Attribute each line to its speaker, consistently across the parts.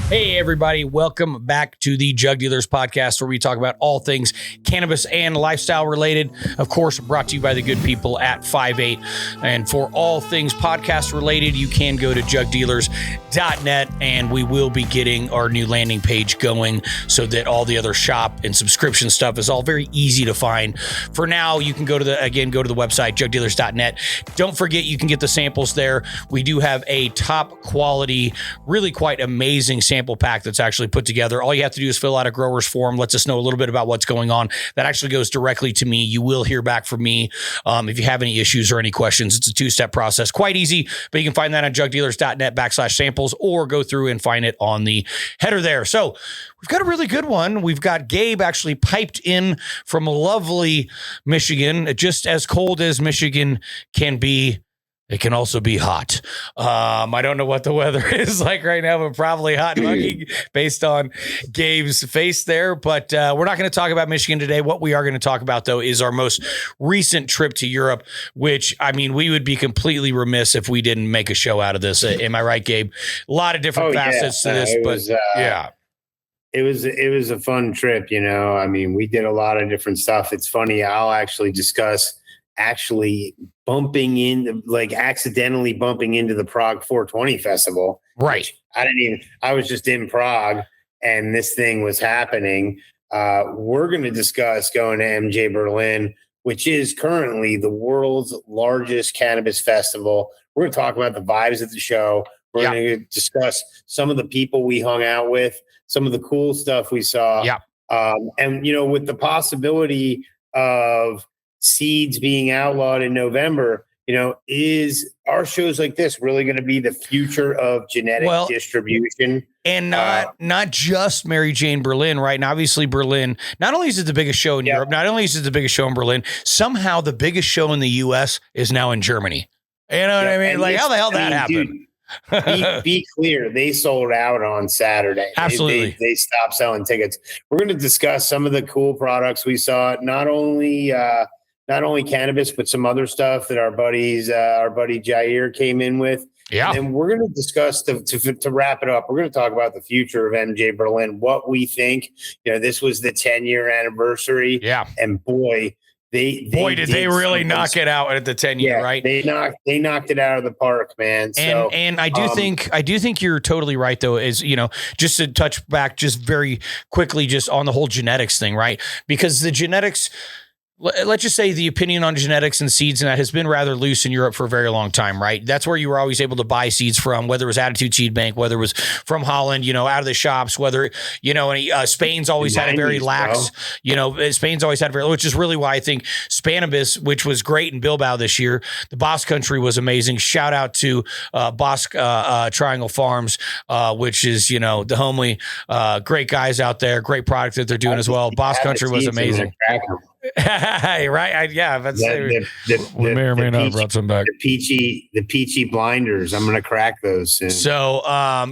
Speaker 1: Hey, everybody. Welcome back to the Jug Dealers Podcast, where we talk about all things cannabis and lifestyle related. Of course, brought to you by the good people at 5-8. And for all things podcast related, you can go to jugdealers.net, and we will be getting our new landing page going so that all the other shop and subscription stuff is all very easy to find. For now, you can go to the website, jugdealers.net. Don't forget, you can get the samples there. We do have a top quality, really quite amazing sample pack that's actually put together. All you have to do is fill out a grower's form, lets us know a little bit about what's going on. That actually goes directly to me. You will hear back from me if you have any issues or any questions. It's a two-step process, quite easy, but you can find that on jugdealers.net/samples, or go through and find it on the header there. So we've got a really good one. We've got Gabe actually piped in from lovely Michigan, just as cold as Michigan can be. It can also be hot. I don't know what the weather is like right now, but probably hot and muggy based on Gabe's face there. But we're not going to talk about Michigan today. What we are going to talk about, though, is our most recent trip to Europe, which, I mean, we would be completely remiss if we didn't make a show out of this. Am I right, Gabe? A lot of different facets to this, yeah.
Speaker 2: It was a fun trip, you know. I mean, we did a lot of different stuff. It's funny. I'll actually discuss accidentally bumping into the Prague 420 festival.
Speaker 1: Right.
Speaker 2: I was just in Prague and this thing was happening. We're going to discuss going to MJ Berlin, which is currently the world's largest cannabis festival. We're going to talk about the vibes of the show. We're going to discuss some of the people we hung out with, some of the cool stuff we saw.
Speaker 1: Yeah.
Speaker 2: And, you know, with the possibility of seeds being outlawed in November, you know, is our shows like this really going to be the future of genetic distribution?
Speaker 1: And not just Mary Jane Berlin, right? And obviously Berlin, not only is it the biggest show in Europe, not only is it the biggest show in Berlin, somehow the biggest show in the U.S. is now in Germany. You know what I mean? Like, how the hell that happened?
Speaker 2: Be clear, they sold out on Saturday.
Speaker 1: Absolutely.
Speaker 2: They stopped selling tickets. We're going to discuss some of the cool products we saw, not only cannabis, but some other stuff that our buddy Jair came in with.
Speaker 1: Yeah.
Speaker 2: And we're going to discuss to wrap it up. We're going to talk about the future of MJ Berlin, what we think. You know, this was the 10-year anniversary.
Speaker 1: Yeah.
Speaker 2: And boy, did
Speaker 1: they really knock it out at the 10-year, right?
Speaker 2: They knocked it out of the park, man.
Speaker 1: And I do think you're totally right, though, is, you know, just to touch back just very quickly just on the whole genetics thing, right? Because the genetics, let's just say the opinion on genetics and seeds and that has been rather loose in Europe for a very long time, right? That's where you were always able to buy seeds from, whether it was Attitude Seed Bank, whether it was from Holland, you know, out of the shops, whether, you know, Spain's always had a very lax, you know, Spain's always had which is really why I think Cannabis, which was great in Bilbao this year, the Basque Country was amazing. Shout out to Basque Triangle Farms, which is, you know, the homely, great guys out there, great product that they're doing as well. Basque Country was amazing. Right.
Speaker 2: We may or may not have brought some back. The peachy blinders. I'm going to crack those soon.
Speaker 1: So,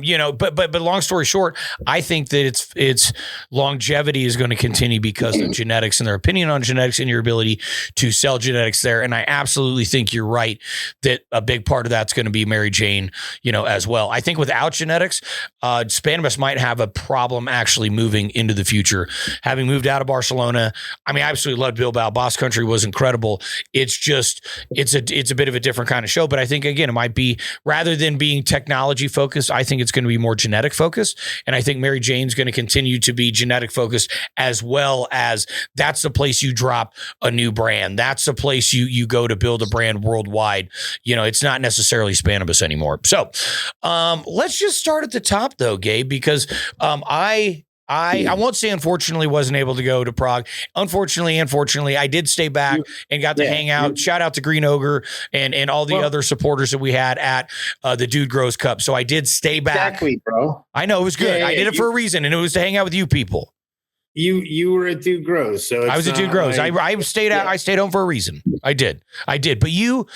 Speaker 1: you know, but long story short, I think that its longevity is going to continue because of genetics and their opinion on genetics and your ability to sell genetics there. And I absolutely think you're right that a big part of that's going to be Mary Jane, you know, as well. I think without genetics, Cannabis might have a problem actually moving into the future. Having moved out of Barcelona, I mean, I absolutely loved Bilbao. Basque Country was incredible. It's just, it's a bit of a different kind of show, but I think, again, it might be, rather than being technology focused, I think it's going to be more genetic focused. And I think Mary Jane's going to continue to be genetic focused, as well as that's the place you drop a new brand. That's the place you go to build a brand worldwide. You know, it's not necessarily Cannabis anymore. So let's just start at the top though, Gabe, because I won't say unfortunately wasn't able to go to Prague. Unfortunately, I did stay back and got to hang out. Shout out to Green Ogre and all the other supporters that we had at the Dude Grows Cup. So I did stay back.
Speaker 2: Exactly, bro.
Speaker 1: I know, it was good. I did it for a reason, and it was to hang out with you people.
Speaker 2: you were at Dude Grows, so
Speaker 1: I was at Dude Grows. I stayed out. I stayed home for a reason. I did. But you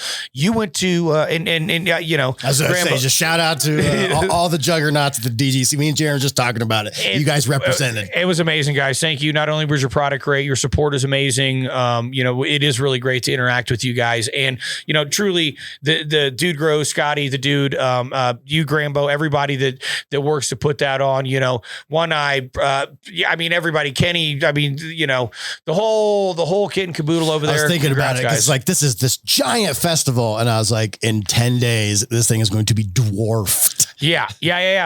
Speaker 1: went to and you know.
Speaker 3: I was going to say, just shout out to all the juggernauts at the DGC. Me and Jerin were just talking about it. You guys represented.
Speaker 1: It was amazing, guys. Thank you. Not only was your product great, your support is amazing. You know, it is really great to interact with you guys, and you know, truly, the Dude Grows, Scotty, the dude, you, GRAMBO, everybody that works to put that on. You know, One Eye. I mean, everybody. Kenny, I mean, you know, the whole kit and caboodle over there.
Speaker 3: I was thinking about it because like this is this giant festival, and I was like, in 10 days, this thing is going to be dwarfed.
Speaker 1: Yeah.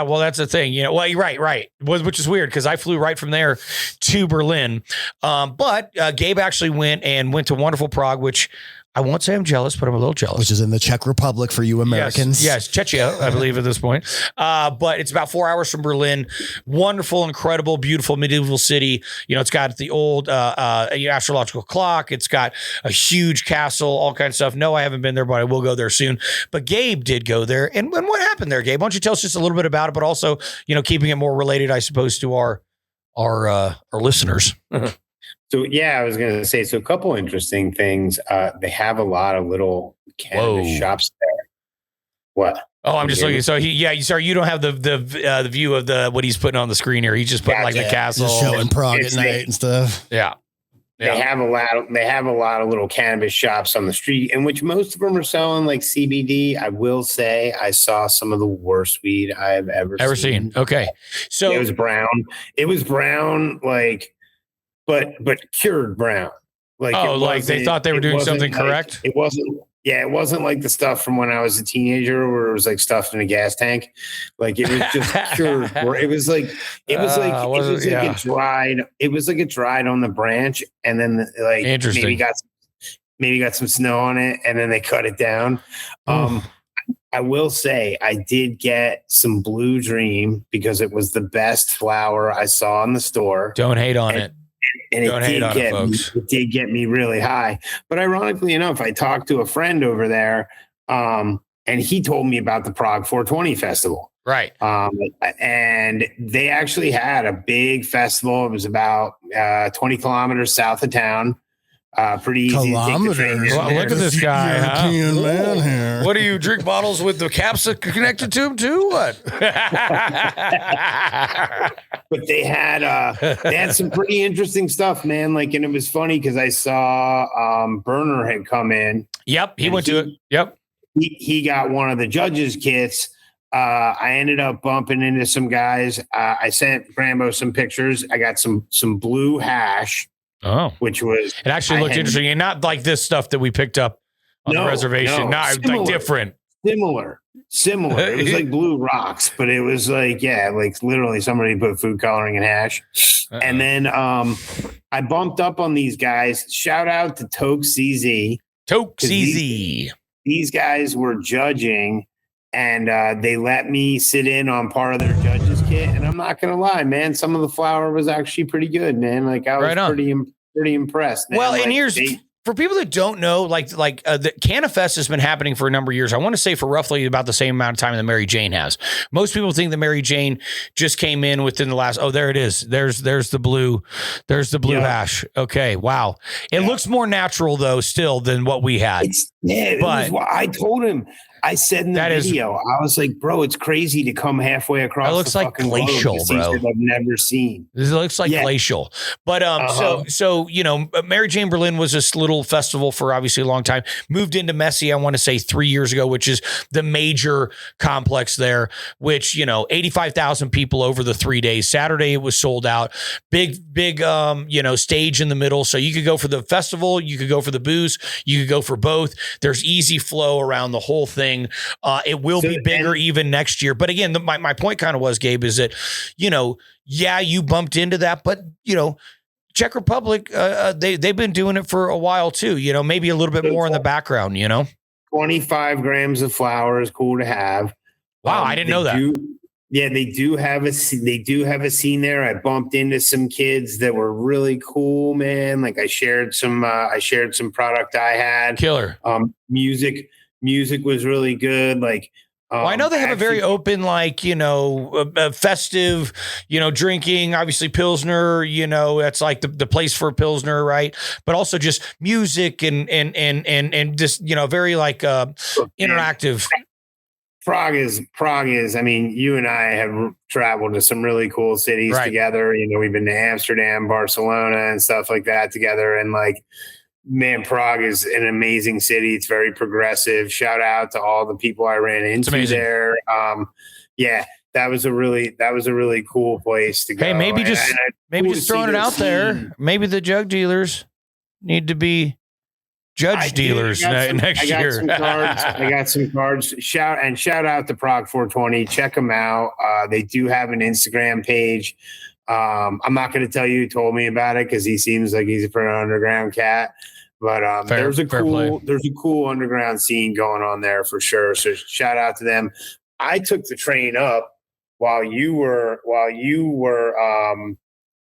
Speaker 1: Well, that's the thing, you know. Well, you're right. Which is weird because I flew right from there to Berlin, but Gabe actually went to wonderful Prague, which I won't say I'm jealous, but I'm a little jealous.
Speaker 3: Which is in the Czech Republic for you Americans.
Speaker 1: Yes, Czechia, I believe at this point. But it's about 4 hours from Berlin. Wonderful, incredible, beautiful medieval city. You know, it's got the old astrological clock. It's got a huge castle, all kinds of stuff. No, I haven't been there, but I will go there soon. But Gabe did go there. And what happened there, Gabe? Why don't you tell us just a little bit about it, but also, you know, keeping it more related, I suppose, to our listeners.
Speaker 2: So, yeah, I was going to say, so a couple interesting things. They have a lot of little cannabis shops there. What?
Speaker 1: Oh, I'm just looking. So sorry, you don't have the view of what he's putting on the screen here. He's just putting like the castle,
Speaker 3: just showing Prague at night and stuff.
Speaker 1: Yeah.
Speaker 2: They have a lot of little cannabis shops on the street, in which most of them are selling like CBD. I will say I saw some of the worst weed I've ever seen.
Speaker 1: Okay. So
Speaker 2: it was brown. Like, but cured brown. Like,
Speaker 1: they thought they were doing something correct.
Speaker 2: It wasn't like the stuff from when I was a teenager where it was like stuffed in a gas tank. Like it was just cured. It was like it dried on the branch, and then like maybe got some snow on it, and then they cut it down. I will say I did get some Blue Dream because it was the best flower I saw in the store.
Speaker 1: Don't hate on it.
Speaker 2: And it did get me really high. But ironically enough, I talked to a friend over there, and he told me about the Prague 420 festival.
Speaker 1: Right.
Speaker 2: And they actually had a big festival. It was about 20 kilometers south of town. Pretty easy to take the train.
Speaker 1: Well, look at this guy.
Speaker 3: Man here.
Speaker 1: What do you drink bottles with the caps connected to them too? What?
Speaker 2: But they had some pretty interesting stuff, man. Like, and it was funny because I saw Burner had come in.
Speaker 1: Yep, he went to it. Yep,
Speaker 2: he got one of the judges' kits. I ended up bumping into some guys. I sent GRAMBO some pictures. I got some blue hash.
Speaker 1: Oh,
Speaker 2: which was
Speaker 1: it actually looked interesting, and not like this stuff that we picked up on the reservation. Like different.
Speaker 2: Similar. It was like blue rocks, but it was like, like literally somebody put food coloring and hash. And then I bumped up on these guys. Shout out to Toke CZ. These guys were judging, and they let me sit in on part of their judges kit. And I'm not gonna lie, man, some of the flower was actually pretty good, man. Like I was pretty impressed. Man.
Speaker 1: Well, and here's for people that don't know, the Cannafest has been happening for a number of years. I want to say for roughly about the same amount of time that Mary Jane has. Most people think that Mary Jane just came in within the last. Oh, there it is. There's the blue. There's the blue hash. Okay, wow. It looks more natural though, still than what we had.
Speaker 2: I told him. I said in the video, I was like, bro, it's crazy to come halfway across.
Speaker 1: It looks like glacial, bro.
Speaker 2: I've never seen.
Speaker 1: This looks like glacial. But so you know, Mary Jane Berlin was this little festival for obviously a long time. Moved into Messi, I want to say 3 years ago, which is the major complex there. Which 85,000 people over the 3 days. Saturday it was sold out. Big stage in the middle, so you could go for the festival, you could go for the booze, you could go for both. There's easy flow around the whole thing. It will be bigger even next year. But again, my point kind of was, Gabe, is that, you bumped into that, but, Czech Republic, they've been doing it for a while too, maybe a little bit more in the background,
Speaker 2: 25 grams of flour is cool to have.
Speaker 1: Wow. I didn't know that.
Speaker 2: They do have a scene there. I bumped into some kids that were really cool, man. Like I shared some product I had.
Speaker 1: Killer.
Speaker 2: Music was really good. Like
Speaker 1: Well, I know they have a very open, like, festive, drinking, obviously Pilsner, that's like the place for Pilsner, right? But also just music and just, very like interactive.
Speaker 2: Prague is, I mean, you and I have traveled to some really cool cities together. We've been to Amsterdam, Barcelona and stuff like that together. And like, man, Prague is an amazing city. It's very progressive. Shout out to all the people I ran into there. That was a really cool place to go.
Speaker 1: Hey, maybe just throwing it out there. Maybe the Jug Dealers need to be Judge Dealers next year.
Speaker 2: I got some cards. Shout out to Prague 420. Check them out. They do have an Instagram page. I'm not going to tell you who told me about it because he seems like he's a pretty underground cat. But there's a cool underground scene going on there for sure. So shout out to them. I took the train up while you were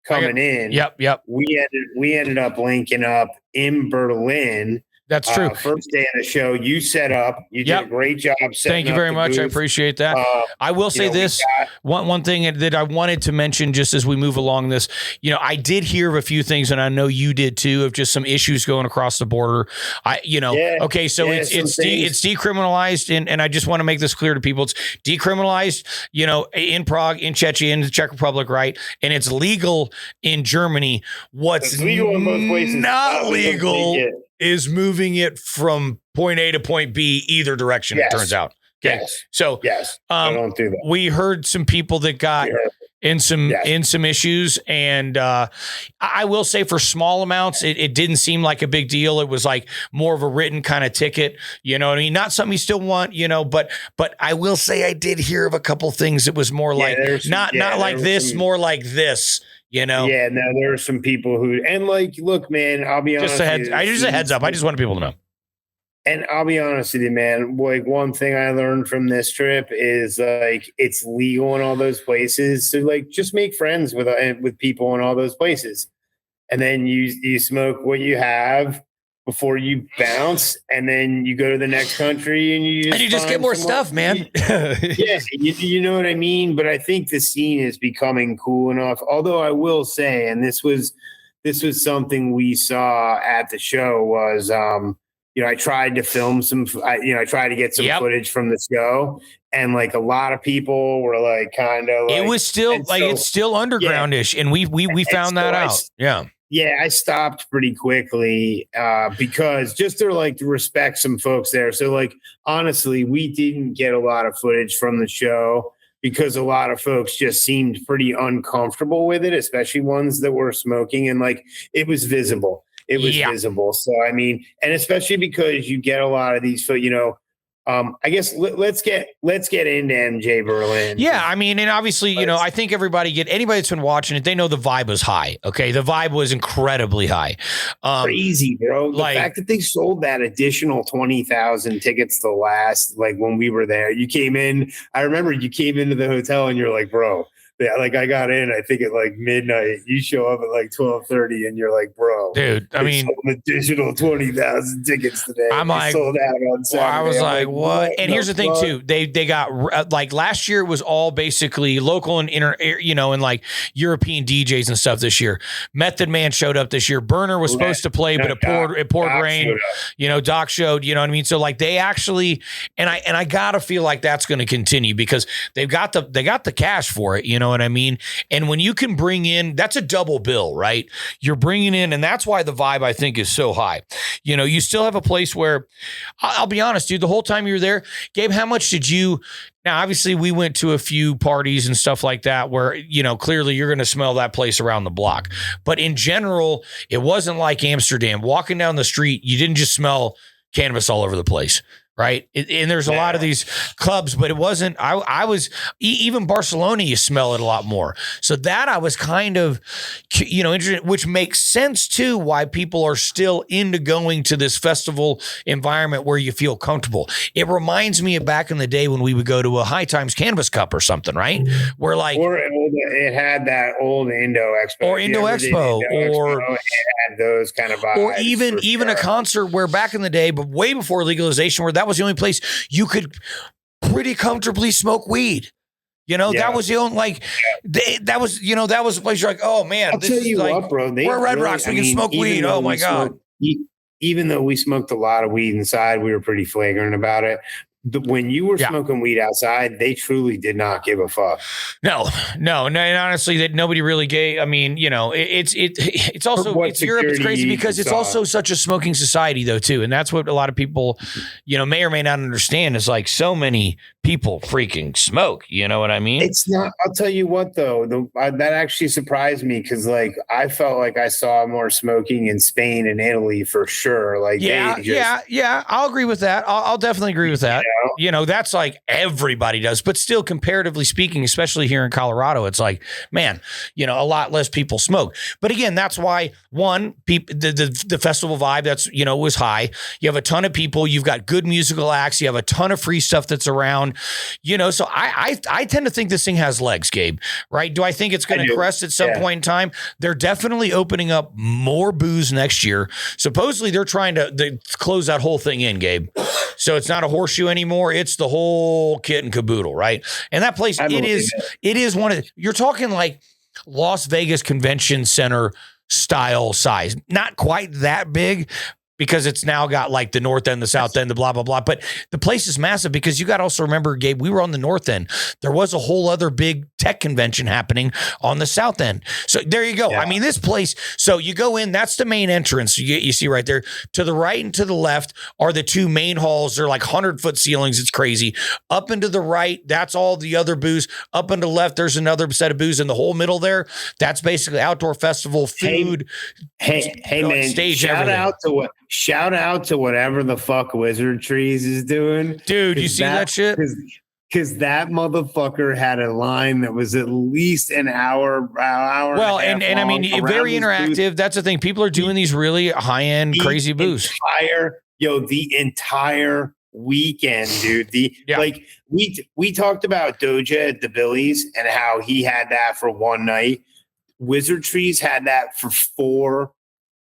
Speaker 2: coming in.
Speaker 1: Yep.
Speaker 2: We ended up linking up in Berlin.
Speaker 1: That's true.
Speaker 2: First day of the show, you set up. You did a great job setting up.
Speaker 1: Thank you very much. I appreciate that. I will say this. One thing that I wanted to mention just as we move along this, I did hear of a few things, and I know you did too, of just some issues going across the border. Okay, so it's decriminalized, and I just want to make this clear to people. It's decriminalized, in Prague, in Czechia, in the Czech Republic, right? And it's legal in Germany. What's legal in both places, not legal is moving it from point A to point B either direction, it turns out. Okay.
Speaker 2: Yes.
Speaker 1: So
Speaker 2: I don't do that.
Speaker 1: We heard some people that got in some issues, and I will say for small amounts, it didn't seem like a big deal. It was like more of a written kind of ticket, you know what I mean? Not something you still want, but I will say I did hear of a couple things that was more like not like this, more like this. Yeah, no,
Speaker 2: there are some people who, and like, look, man, I'll be honest.
Speaker 1: Just a heads up. I just wanted people to know.
Speaker 2: And I'll be honest with you, man. Like, one thing I learned from this trip is like, it's legal in all those places. So like, just make friends with people in all those places. And then you smoke what you have before you bounce, and then you go to the next country and you just
Speaker 1: get more stuff, man.
Speaker 2: You know what I mean? But I think the scene is becoming cool enough. Although I will say, and this was something we saw at the show was, I tried to film I tried to get some footage from the show, and like a lot of people were like, kind of like,
Speaker 1: it was still like, it's still undergroundish, and we found that out.
Speaker 2: Yeah, I stopped pretty quickly because just to like respect some folks there. So like, honestly, we didn't get a lot of footage from the show because a lot of folks just seemed pretty uncomfortable with it, especially ones that were smoking, and like, it was visible. It was visible. So, I mean, and especially because you get a lot of these, I guess let's get into MJ Berlin.
Speaker 1: Yeah, I mean, and obviously, I think anybody that's been watching it, they know the vibe was high. Okay, the vibe was incredibly high.
Speaker 2: Crazy, bro. The fact that they sold that additional 20,000 tickets to last, like when we were there, you came in. I remember you came into the hotel and you're like, bro. Yeah, like I got in, I think at like midnight. You show up at like 12:30, and you're like, "Bro,
Speaker 1: dude, I mean,
Speaker 2: an additional 20,000 tickets today."
Speaker 1: I'm like,
Speaker 2: sold out on Saturday.
Speaker 1: I was like, "What?" And here's the thing too: they got like last year it was all basically local and and like European DJs and stuff. This year, Method Man showed up this year. Burner was supposed to play, but it poured rain. Doc showed. You know what I mean? So like they actually, and I gotta feel like that's going to continue because they got the cash for it. You know what I mean? And when you can bring in, that's a double bill, right? You're bringing in, and that's why the vibe I think is so high. You still have a place where, I'll be honest, dude, the whole time you were there, Gabe, how much did you, now obviously we went to a few parties and stuff like that where, clearly you're going to smell that place around the block. But in general, it wasn't like Amsterdam. Walking down the street, you didn't just smell cannabis all over the place. Right. And there's a lot of these clubs, but it wasn't, I was even Barcelona, you smell it a lot more. So that I was kind of, interested, which makes sense too, why people are still into going to this festival environment where you feel comfortable. It reminds me of back in the day when we would go to a High Times Cannabis Cup or something, right? Where like,
Speaker 2: or it had that old Indo Expo
Speaker 1: or Indo Expo, or
Speaker 2: it had those kind of vibes,
Speaker 1: or even a concert where back in the day, but way before legalization, where that was the only place you could pretty comfortably smoke weed. That was the only, that was the place you're like, oh man,
Speaker 2: I'll tell you what, bro.
Speaker 1: We're Red Rocks. We can smoke weed. Oh my God.
Speaker 2: Even though we smoked a lot of weed inside, we were pretty flagrant about it. When you were smoking weed outside, they truly did not give a fuck.
Speaker 1: No. And honestly, that nobody really gave. I mean, it's also it's Europe. It's crazy because it's also such a smoking society, though, too, and that's what a lot of people, may or may not understand. Is like so many people freaking smoke. You know what I mean?
Speaker 2: It's not. I'll tell you what, though, that actually surprised me because, like, I felt like I saw more smoking in Spain and Italy for sure. Like,
Speaker 1: I'll agree with that. I'll definitely agree with that. That's like everybody does, but still comparatively speaking, especially here in Colorado, it's like, man, a lot less people smoke. But again, that's why the festival vibe was high. You have a ton of people, you've got good musical acts, you have a ton of free stuff that's around, so I tend to think this thing has legs, Gabe, right? Do I think it's going to crest at some point in time? They're definitely opening up more booze next year. Supposedly they're trying to close that whole thing in, Gabe. So it's not a horseshoe anymore. It's the whole kit and caboodle, right? And that place, it is one of, you're talking like Las Vegas Convention Center style size. Not quite that big, because it's now got like the north end, the south end, the blah, blah, blah. But the place is massive because you got to also remember, Gabe, we were on the north end. There was a whole other big tech convention happening on the south end. So there you go. Yeah. I mean, this place, so you go in, that's the main entrance. You see right there. To the right and to the left are the two main halls. They're like 100-foot ceilings. It's crazy. Up and to the right, that's all the other booze. Up and to the left, there's another set of booze. In the whole middle there, that's basically outdoor festival, food.
Speaker 2: Hey man,
Speaker 1: stage,
Speaker 2: shout out to whatever the fuck Wizard Trees is doing.
Speaker 1: Dude, you see that shit?
Speaker 2: Because that motherfucker had a line that was at least an hour.
Speaker 1: Well, and I mean, very interactive. Booth. That's the thing. People are doing these really high-end, crazy booths.
Speaker 2: The entire weekend, dude. Like we talked about Doja at the Billies and how he had that for one night. Wizard Trees had that for 4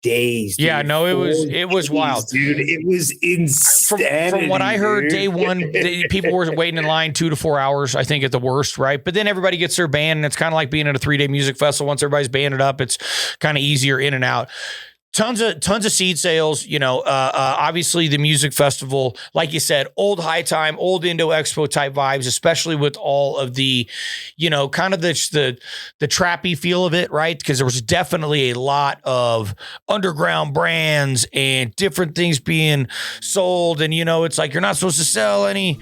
Speaker 2: days. Dude.
Speaker 1: Yeah, no, it was wild,
Speaker 2: dude. It was insane.
Speaker 1: From what I heard, day one, people were waiting in line 2 to 4 hours, I think, at the worst, right? But then everybody gets their band, and it's kind of like being at a 3-day music festival. Once everybody's banded up, it's kind of easier in and out. Tons of seed sales, obviously the music festival, like you said, old High Time, old Indo Expo type vibes, especially with all of the, kind of the trappy feel of it, right? Because there was definitely a lot of underground brands and different things being sold. And, it's like, you're not supposed to sell any.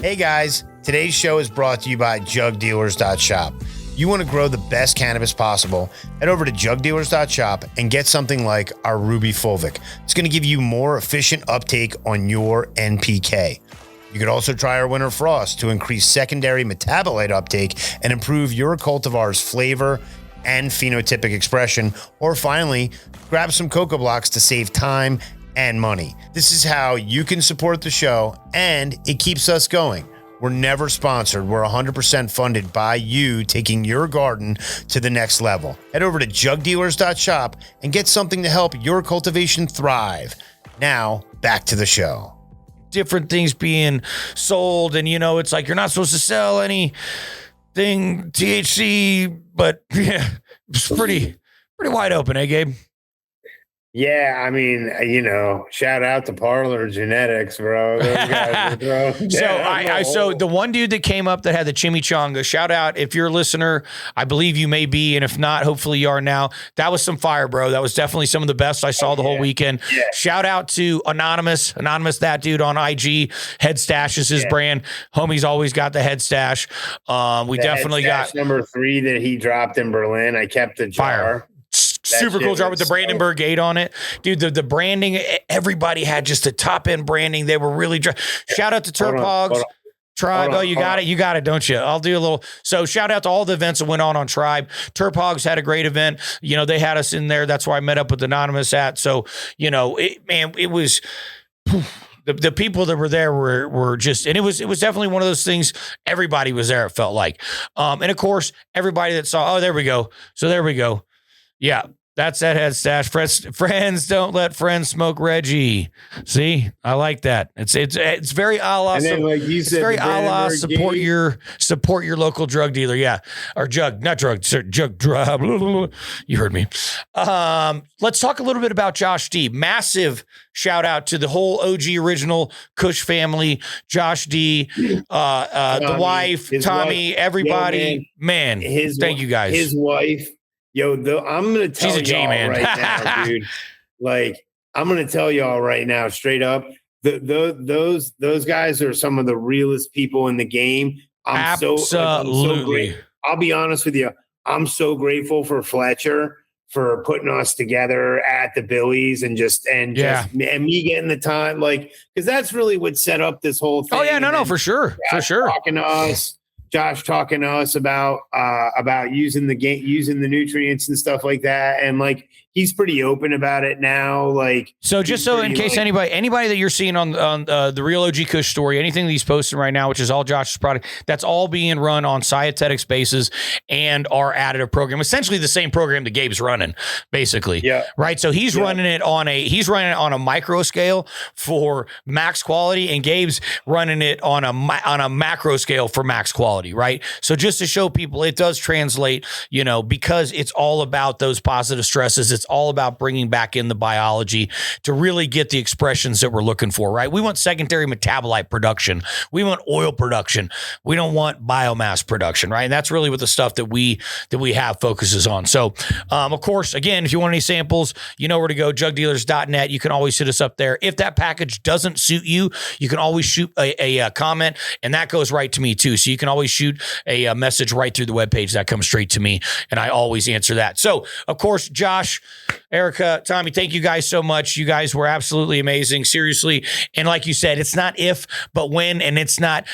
Speaker 2: Hey guys, today's show is brought to you by jugdealers.shop. You want to grow the best cannabis possible, head over to jugdealers.shop and get something like our Ruby Fulvic. It's going to give you more efficient uptake on your NPK. You could also try our Winter Frost to increase secondary metabolite uptake and improve your cultivar's flavor and phenotypic expression. Or finally, grab some Cocoa Blocks to save time and money. This is how you can support the show, and it keeps us going. We're never sponsored. We're 100% funded by you taking your garden to the next level. Head over to jugdealers.shop and get something to help your cultivation thrive. Now, back to the show.
Speaker 1: Different things being sold, and it's like you're not supposed to sell anything THC, but yeah, it's pretty wide open, eh, Gabe?
Speaker 2: Yeah, I mean, shout out to Parlor Genetics, bro. Those guys are
Speaker 1: so the one dude that came up that had the chimichanga, shout out if you're a listener. I believe you may be, and if not, hopefully you are now. That was some fire, bro. That was definitely some of the best I saw the whole weekend. Yeah. Shout out to Anonymous, that dude on IG. Head Stash is his brand. Homie's always got the head stash. We definitely got
Speaker 2: number 3 that he dropped in Berlin. I kept the jar.
Speaker 1: Fire. Super cool jar with the Brandenburg 8 on it. Dude, the branding, everybody had just the top end branding. They were really shout out to Terpogs. Tribe. You got it, don't you? I'll do a little. So shout out to all the events that went on Tribe. Terpogs had a great event. They had us in there. That's where I met up with Anonymous at. So, it was the people that were there were just, and it was definitely one of those things. Everybody was there. It felt like, and of course, everybody that saw, there we go. So there we go. Yeah. That's that head stash. Friends don't let friends smoke Reggie. See, I like that. It's very a la.
Speaker 2: And then, like you
Speaker 1: It's
Speaker 2: said,
Speaker 1: very
Speaker 2: the
Speaker 1: a la
Speaker 2: Brandenburg
Speaker 1: support your local drug dealer. Yeah, or not drug, jug. You heard me. Let's talk a little bit about Josh D. Massive shout out to the whole OG original Kush family, Josh D, the wife, Tommy, everybody. Man, thank you guys.
Speaker 2: His wife. Yo, I'm going to tell y'all right now, dude. Like, I'm going to tell y'all right now, straight up, those guys are some of the realest people in the game. I'm so grateful. I'll be honest with you. I'm so grateful for Fletcher for putting us together at the Billies and me getting the time, like, because that's really what set up this whole thing.
Speaker 1: Oh yeah, no, for sure,
Speaker 2: Josh talking to us about using the nutrients and stuff like that, and like he's pretty open about it now. Like,
Speaker 1: so just so in case anybody that you're seeing on the Real OG Kush story, anything that he's posting right now, which is all Josh's product, that's all being run on Scietetics bases and our additive program, essentially the same program that Gabe's running, basically.
Speaker 2: Yeah.
Speaker 1: Right. So he's running it on a micro scale for max quality, and Gabe's running it on a macro scale for max quality. Right. So just to show people, it does translate, because it's all about those positive stresses. It's all about bringing back in the biology to really get the expressions that we're looking for, right? We want secondary metabolite production. We want oil production. We don't want biomass production, right? And that's really what the stuff that we have focuses on. So, of course, again, if you want any samples, you know where to go, jugdealers.net. You can always hit us up there. If that package doesn't suit you, you can always shoot a comment, and that goes right to me too. So you can always shoot a message right through the webpage. That comes straight to me, and I always answer that. So, of course, Josh, Erica, Tommy, thank you guys so much. You guys were absolutely amazing. Seriously. And like you said, it's not if, but when, and it's not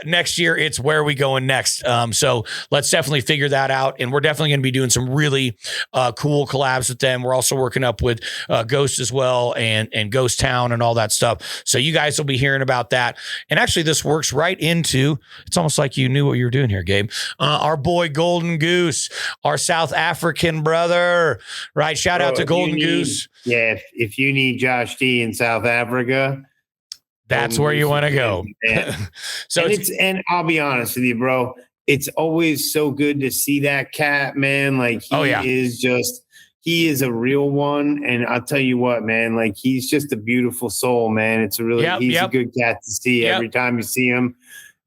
Speaker 1: next year. It's where are we going next. So let's definitely figure that out. And we're definitely going to be doing some really cool collabs with them. We're also working up with Ghost as well and Ghost Town and all that stuff. So you guys will be hearing about that. And actually this works right into, it's almost like you knew what you were doing here, Gabe. Our boy Golden Goose, our South African brother, right? Shout out to Golden Goose.
Speaker 2: Yeah, if you need Josh D in South Africa,
Speaker 1: that's where you want to go.
Speaker 2: So and I'll be honest with you, bro. It's always so good to see that cat, man. Like he is a real one. And I'll tell you what, man, like he's just a beautiful soul, man. It's a really a good cat to see every time you see him.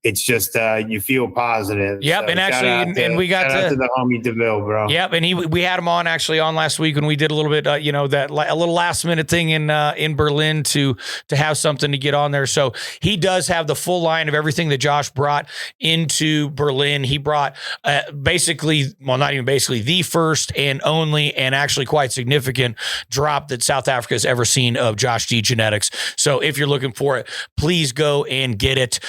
Speaker 2: It's just you feel positive.
Speaker 1: Yep,
Speaker 2: so
Speaker 1: and actually, and we got
Speaker 2: to the homie DeVille, bro.
Speaker 1: Yep, and we had him on last week when we did a little bit, a little last minute thing in Berlin to have something to get on there. So he does have the full line of everything that Josh brought into Berlin. He brought the first and only, and actually quite significant drop that South Africa has ever seen of Josh D genetics. So if you're looking for it, please go and get it.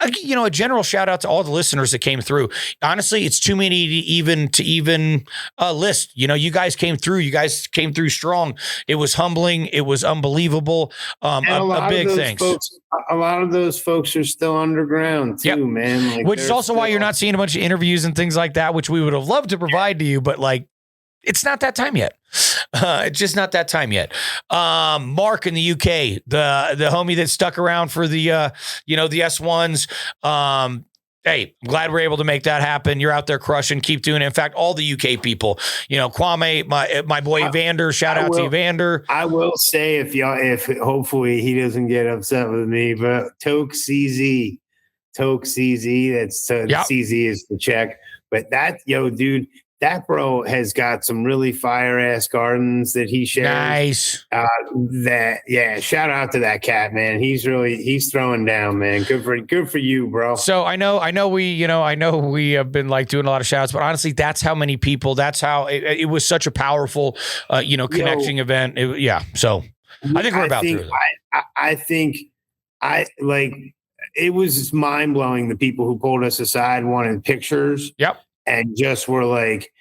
Speaker 1: A general shout out to all the listeners that came through. Honestly, it's too many to even list. You guys came through. You guys came through strong. It was humbling. It was unbelievable. A big thanks.
Speaker 2: A lot of those folks are still underground too, man. Like,
Speaker 1: which is also why you're not seeing a bunch of interviews and things like that, which we would have loved to provide to you, but it's not that time yet. It's just not that time yet. Mark in the UK, the homie that stuck around for the S1s. Hey, I'm glad we're able to make that happen. You're out there crushing. Keep doing it. In fact, all the UK people, Kwame, my boy Evander, shout out to Evander.
Speaker 2: I will say if hopefully he doesn't get upset with me, but Toke CZ, that's CZ is the check. But that, dude, that bro has got some really fire ass gardens that he shares. Nice. Shout out to that cat, man. He's throwing down, man. Good for you, bro.
Speaker 1: So I know we have been doing a lot of shout outs, but honestly, that's how many people, that's how it was such a powerful, connecting event. So I think we're about through.
Speaker 2: I think it was mind blowing. The people who pulled us aside wanted pictures.
Speaker 1: Yep.
Speaker 2: And just were like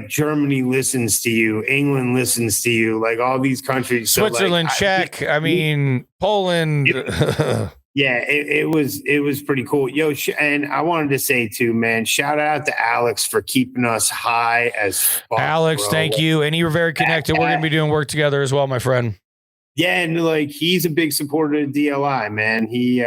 Speaker 2: Germany listens to you, England listens to you, all these countries.
Speaker 1: Switzerland, Czech, Poland.
Speaker 2: Yeah, it was pretty cool. Yo, and I wanted to say too, man, shout out to Alex for keeping us high as fuck.
Speaker 1: Alex,
Speaker 2: bro.
Speaker 1: thank you. And you were very connected. We're going to be doing work together as well, my friend.
Speaker 2: Yeah, and like he's a big supporter of DLI, man. He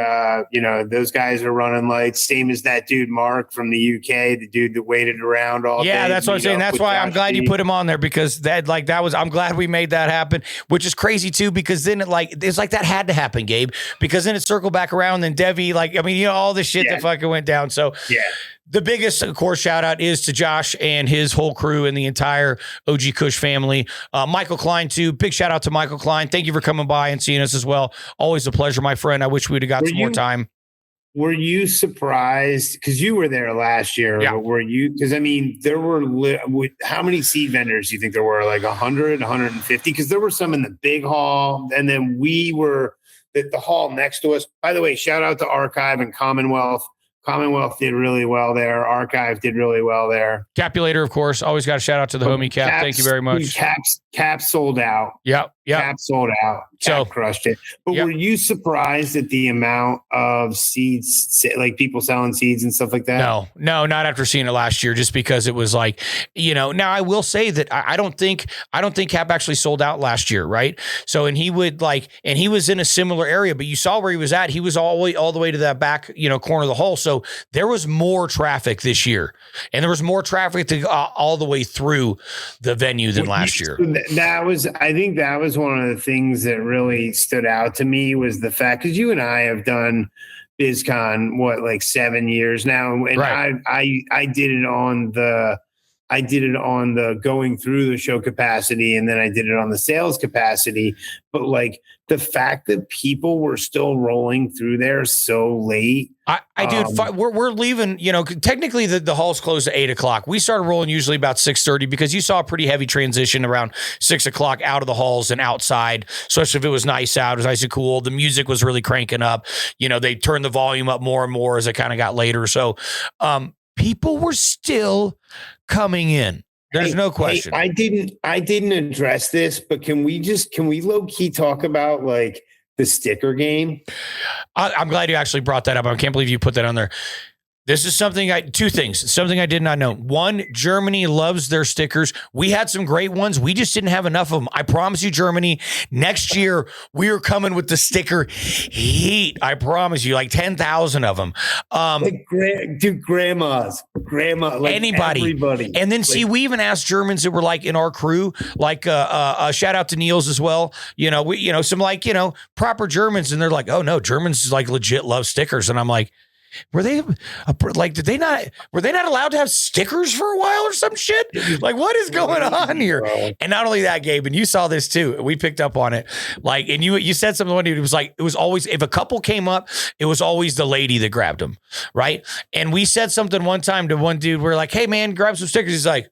Speaker 2: those guys are running lights, same as that dude Mark from the UK, the dude that waited around all day.
Speaker 1: Yeah, that's what I'm saying. That's why I'm glad you put him on there, because I'm glad we made that happen, which is crazy too, because then it's like that had to happen, Gabe, because then it circled back around and Devi, all the shit that fucking went down. So yeah. The biggest, of course, shout out is to Josh and his whole crew and the entire OG Kush family. Michael Klein, too. Big shout out to Michael Klein. Thank you for coming by and seeing us as well. Always a pleasure, my friend. I wish we'd have got some more time.
Speaker 2: Were you surprised? Because you were there last year. Yeah. Were you? Because, there were, how many seed vendors do you think there were? Like 100, 150? Because there were some in the big hall. And then we were at the hall next to us. By the way, shout out to Archive and Commonwealth. Commonwealth did really well there. Archive did really well there.
Speaker 1: Capulator, of course. Always got a shout out to the homie Cap. Thank you very much.
Speaker 2: Cap sold out.
Speaker 1: Yep.
Speaker 2: Cap sold out. Cap crushed it. But were you surprised at the amount of seeds, like people selling seeds and stuff like that?
Speaker 1: No, not after seeing it last year, just because it was like, now I will say that I don't think Cap actually sold out last year. Right. So, and he was in a similar area, but you saw where he was at. He was all the way to that back, corner of the hall. So there was more traffic this year, and there was more traffic all the way through the venue than last year.
Speaker 2: I think that was one of the things that really stood out to me, was the fact, because you and I have done BizCon, like 7 years now. And right. I did it on the going through the show capacity, and then I did it on the sales capacity. But like the fact that people were still rolling through there so late.
Speaker 1: We're leaving, technically the hall's closed at 8:00. We started rolling usually about 6:30, because you saw a pretty heavy transition around 6:00 out of the halls and outside, especially if it was nice out. It was nice and cool. The music was really cranking up. They turned the volume up more and more as it kind of got later. So people were still coming in. There's no question.
Speaker 2: I didn't address this, but can we low key talk about like the sticker game?
Speaker 1: I'm glad you actually brought that up. I can't believe you put that on there. This is two things, something I did not know. One, Germany loves their stickers. We had some great ones. We just didn't have enough of them. I promise you, Germany, next year, we are coming with the sticker heat. I promise you, like 10,000 of them.
Speaker 2: Grandma, like
Speaker 1: anybody.
Speaker 2: Everybody.
Speaker 1: And then we even asked Germans that were like in our crew, like shout out to Niels as well. Some proper Germans. And they're like, oh no, Germans like legit love stickers. And I'm like, were they not allowed to have stickers for a while or some shit? Like, what is going on here? And not only that, Gabe, and you saw this too. We picked up on it. Like, and you said something one day. It was always, if a couple came up, it was always the lady that grabbed them, right? And we said something one time to one dude. We're like, hey man, grab some stickers. He's like,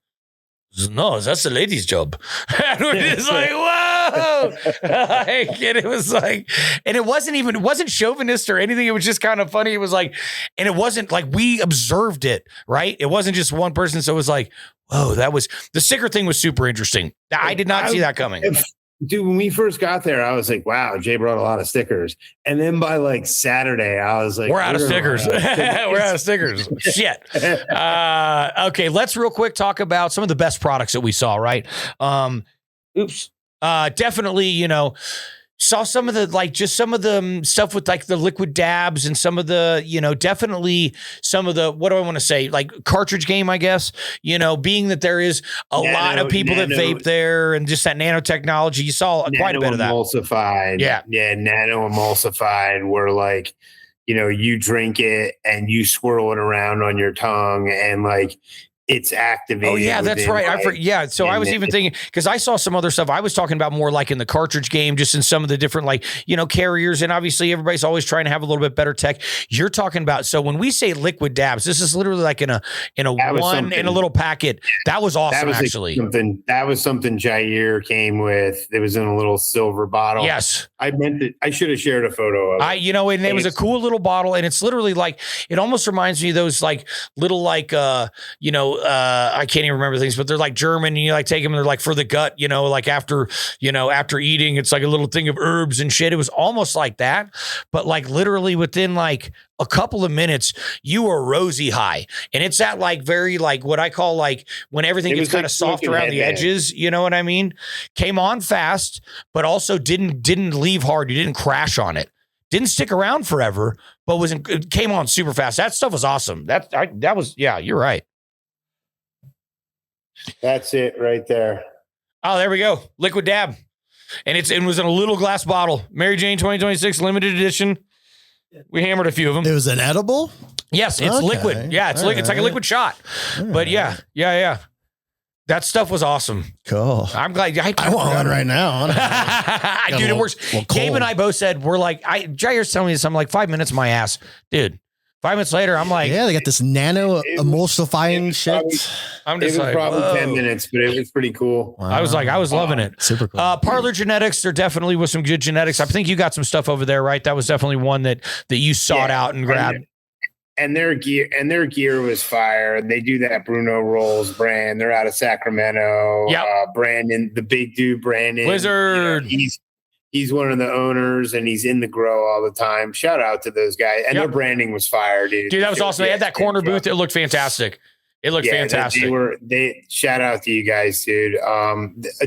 Speaker 1: no, that's the lady's job. And we're just like, whoa. And it was like, and it wasn't chauvinist or anything. It was just kind of funny. It was like, and it wasn't like we observed it, right? It wasn't just one person. So it was like, whoa, the sticker thing was super interesting. I did not see that coming.
Speaker 2: Dude, when we first got there, I was like, wow, Jay brought a lot of stickers. And then by like Saturday, I was like,
Speaker 1: we're out of stickers. We're out of stickers. Shit. Okay, let's real quick talk about some of the best products that we saw, right? Definitely, saw some of the stuff with like the liquid dabs and some of the, definitely some of the, what do I want to say? Like cartridge game, I guess, being that there is a lot of people that vape there and just that nanotechnology. You saw quite a bit of that.
Speaker 2: Emulsified. Yeah. Nano emulsified, where like, you drink it and you swirl it around on your tongue and like, it's activated.
Speaker 1: Oh yeah, that's right. So I was even thinking, because I saw some other stuff. I was talking about more like in the cartridge game, just in some of the different carriers, and obviously everybody's always trying to have a little bit better tech. You're talking about, so when we say liquid dabs, this is literally like in a little packet. That was awesome. That
Speaker 2: was something Jair came with. It was in a little silver bottle.
Speaker 1: Yes,
Speaker 2: I meant it. I should have shared a photo of it.
Speaker 1: And it was a cool little bottle, and it's literally like, it almost reminds me of those like little I can't even remember things, but they're like German, and you like take them and they're like for the gut, like after eating, it's like a little thing of herbs and shit. It was almost like that, but like literally within like a couple of minutes, you were rosy high. And it's that like very like what I call like when everything gets kind of soft around the edges, you know what I mean? Came on fast, but also didn't leave hard. You didn't crash on it. Didn't stick around forever, but it came on super fast. That stuff was awesome. That was, yeah, you're right.
Speaker 2: That's it right there.
Speaker 1: Oh, there we go. Liquid dab. And it was in a little glass bottle. Mary Jane 2026 limited edition. We hammered a few of them.
Speaker 3: It was an edible?
Speaker 1: Yes, it's liquid. Yeah, it's It's like a liquid shot. But yeah. That stuff was awesome.
Speaker 3: Cool.
Speaker 1: I'm glad.
Speaker 3: I want one right now.
Speaker 1: Dude, it works. Gabe and I both said, we're like, Jair's telling me this. I'm like, 5 minutes, my ass. Dude, 5 minutes later, I'm like.
Speaker 3: Yeah, they got this nano emulsifying shit.
Speaker 1: I'm just
Speaker 2: it was probably 10 minutes, but it was pretty cool.
Speaker 1: Wow. I was loving it.
Speaker 3: Super cool.
Speaker 1: Parlor Genetics, there definitely was some good genetics. I think you got some stuff over there, right? That was definitely one that you sought out and grabbed.
Speaker 2: And their gear was fire. They do that Bruno Rolls brand. They're out of Sacramento.
Speaker 1: Yeah.
Speaker 2: Brandon, the big dude, Brandon
Speaker 1: Blizzard.
Speaker 2: He's one of the owners, and he's in the grow all the time. Shout out to those guys. And their branding was fire, dude.
Speaker 1: Dude, that was awesome. They had that corner booth. It looked fantastic. Fantastic.
Speaker 2: They shout out to you guys, dude.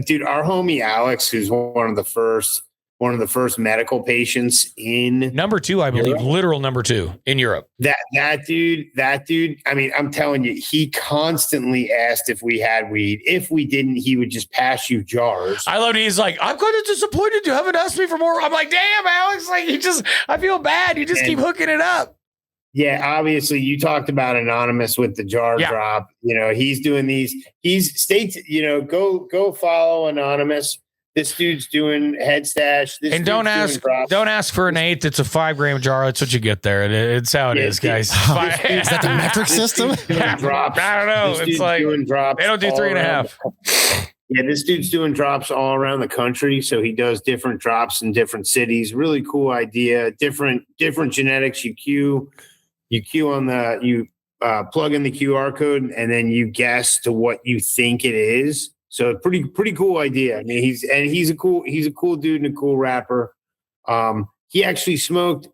Speaker 2: Dude, our homie Alex, who's one of the first medical patients in
Speaker 1: number 2, I believe, literal number 2 in Europe.
Speaker 2: That dude, I mean, I'm telling you, he constantly asked if we had weed. If we didn't, he would just pass you jars.
Speaker 1: I love it. He's like, I'm kind of disappointed you haven't asked me for more. I'm like, damn, Alex, like I feel bad. You just keep hooking it up.
Speaker 2: Yeah, obviously you talked about Anonymous with the jar drop. He's doing these. Go follow Anonymous. This dude's doing head stash.
Speaker 1: And don't ask for an 1/8. It's a 5 gram jar. That's what you get there. It's how it is, guys.
Speaker 3: Is that the metric system?
Speaker 2: Drops.
Speaker 1: I don't know. It's like doing drops. They don't do 3.5.
Speaker 2: Yeah, this dude's doing drops all around the country. So he does different drops in different cities. Really cool idea. Different genetics. You plug in the QR code and then you guess to what you think it is. So pretty cool idea. I mean, he's a cool dude and a cool rapper. He actually smoked.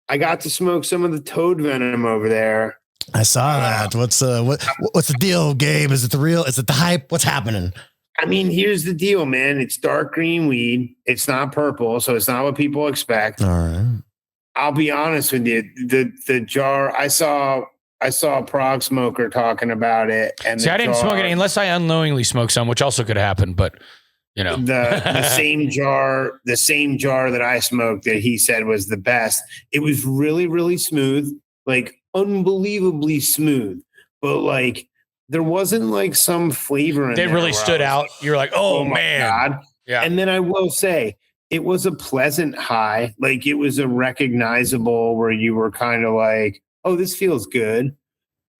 Speaker 2: I got to smoke some of the toad venom over there.
Speaker 3: I saw that. What's the deal, Gabe? Is it the real? Is it the hype? What's happening?
Speaker 2: I mean, here's the deal, man. It's dark green weed. It's not purple, so it's not what people expect.
Speaker 3: All right.
Speaker 2: I'll be honest with you. The jar I saw a prog smoker talking about it, and
Speaker 1: I didn't smoke it unless I unknowingly smoked some, which also could have happened. But
Speaker 2: the same jar that I smoked that he said was the best. It was really, really smooth, like unbelievably smooth, but like there wasn't like some flavor in it.
Speaker 1: It really stood out. You're like, oh man,
Speaker 2: God. Yeah. And then I will say, it was a pleasant high. Like it was a recognizable where you were kind of like, oh, this feels good.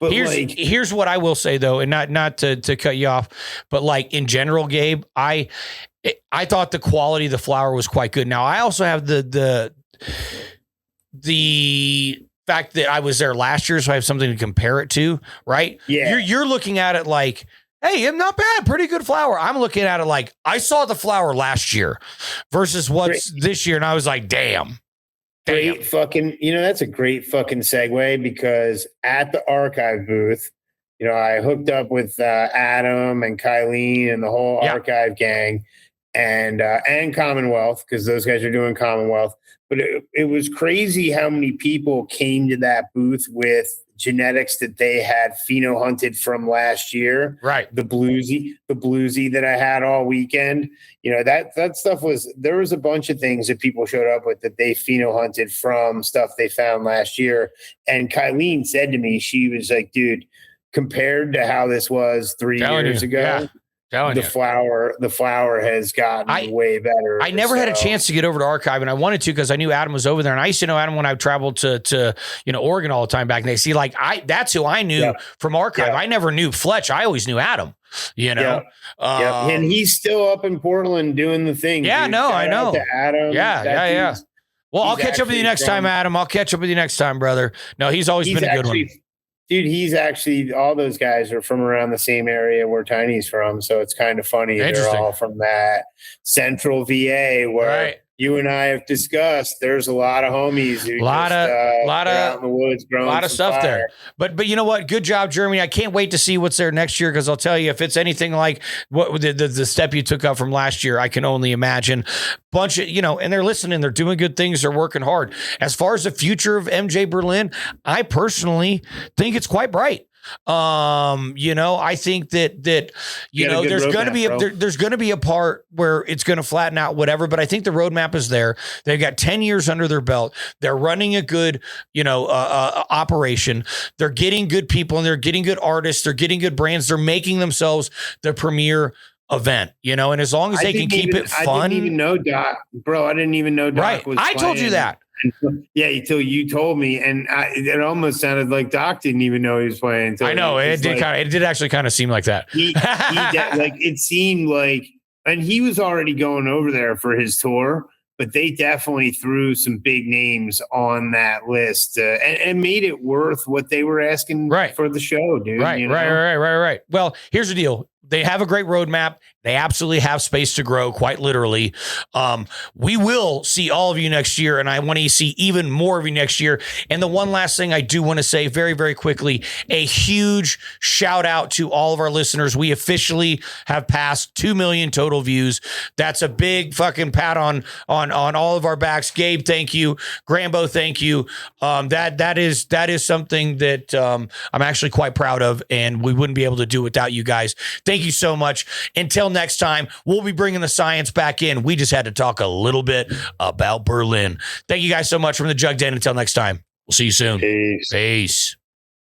Speaker 2: But
Speaker 1: here's what I will say though, and not to cut you off, but like in general, Gabe, I thought the quality of the flower was quite good. Now I also have the fact that I was there last year, so I have something to compare it to, right?
Speaker 2: Yeah.
Speaker 1: You're looking at it like, hey, not bad, pretty good flower. I'm looking at it like I saw the flower last year versus what's this year, and I was like, damn.
Speaker 2: Great fucking, that's a great fucking segue because at the archive booth, I hooked up with Adam and Kylene and the whole archive gang and Commonwealth because those guys are doing Commonwealth. But it was crazy how many people came to that booth with genetics that they had pheno hunted from last year.
Speaker 1: Right.
Speaker 2: The bluesy that I had all weekend. That stuff there was a bunch of things that people showed up with that they pheno hunted from stuff they found last year. And Kylene said to me, she was like, dude, compared to how this was 3 years ago, the flower has gotten way better.
Speaker 1: I never had a chance to get over to Archive, and I wanted to because I knew Adam was over there, and I used to know Adam when I traveled to Oregon all the time back in the day. See, like that's who I knew from Archive. I never knew Fletch. I always knew Adam.
Speaker 2: And he's still up in Portland doing the thing.
Speaker 1: Yeah,
Speaker 2: dude.
Speaker 1: I know.
Speaker 2: To Adam.
Speaker 1: Yeah. Well, I'll catch up with you next time, Adam. I'll catch up with you next time, brother. No, he's always been a good one.
Speaker 2: Dude, he's actually, all those guys are from around the same area where Tiny's from. So it's kind of funny. They're all from that central VA where you and I have discussed. There's a lot of homies who
Speaker 1: lot of
Speaker 2: out in the woods growing
Speaker 1: a lot of stuff
Speaker 2: fire.
Speaker 1: there. But you know what? Good job, Jeremy. I can't wait to see what's there next year, because I'll tell you, if it's anything like what the step you took up from last year, I can only imagine. Bunch of, and they're listening, they're doing good things, they're working hard. As far as the future of MJ Berlin, I personally think it's quite bright. I think that there's going to be a part where it's going to flatten out, whatever, but I think the roadmap is there. They've got 10 years under their belt. They're running a good, operation. They're getting good people, and they're getting good artists. They're getting good brands. They're making themselves the premier event, and as long as they can keep it fun.
Speaker 2: I didn't even know Doc, bro. I didn't even know Doc was
Speaker 1: I told you that.
Speaker 2: Yeah, until you told me, and it almost sounded like Doc didn't even know he was playing.
Speaker 1: I know it did actually kind of seem like that.
Speaker 2: It seemed like, and he was already going over there for his tour, but they definitely threw some big names on that list and made it worth what they were asking for the show, dude.
Speaker 1: Right. Well, here's the deal. They have a great roadmap. They absolutely have space to grow, quite literally. We will see all of you next year, and I want to see even more of you next year. And the one last thing I do want to say very, very quickly, a huge shout out to all of our listeners. We officially have passed 2 million total views. That's a big fucking pat on all of our backs. Gabe, thank you. GRAMBO, thank you. That is something that I'm actually quite proud of, and we wouldn't be able to do without you guys. Thank you so much. Until next time, we'll be bringing the science back in. We just had to talk a little bit about Berlin. Thank you guys so much from the Jug Den. Until next time, we'll see you soon.
Speaker 2: Peace.
Speaker 1: Peace.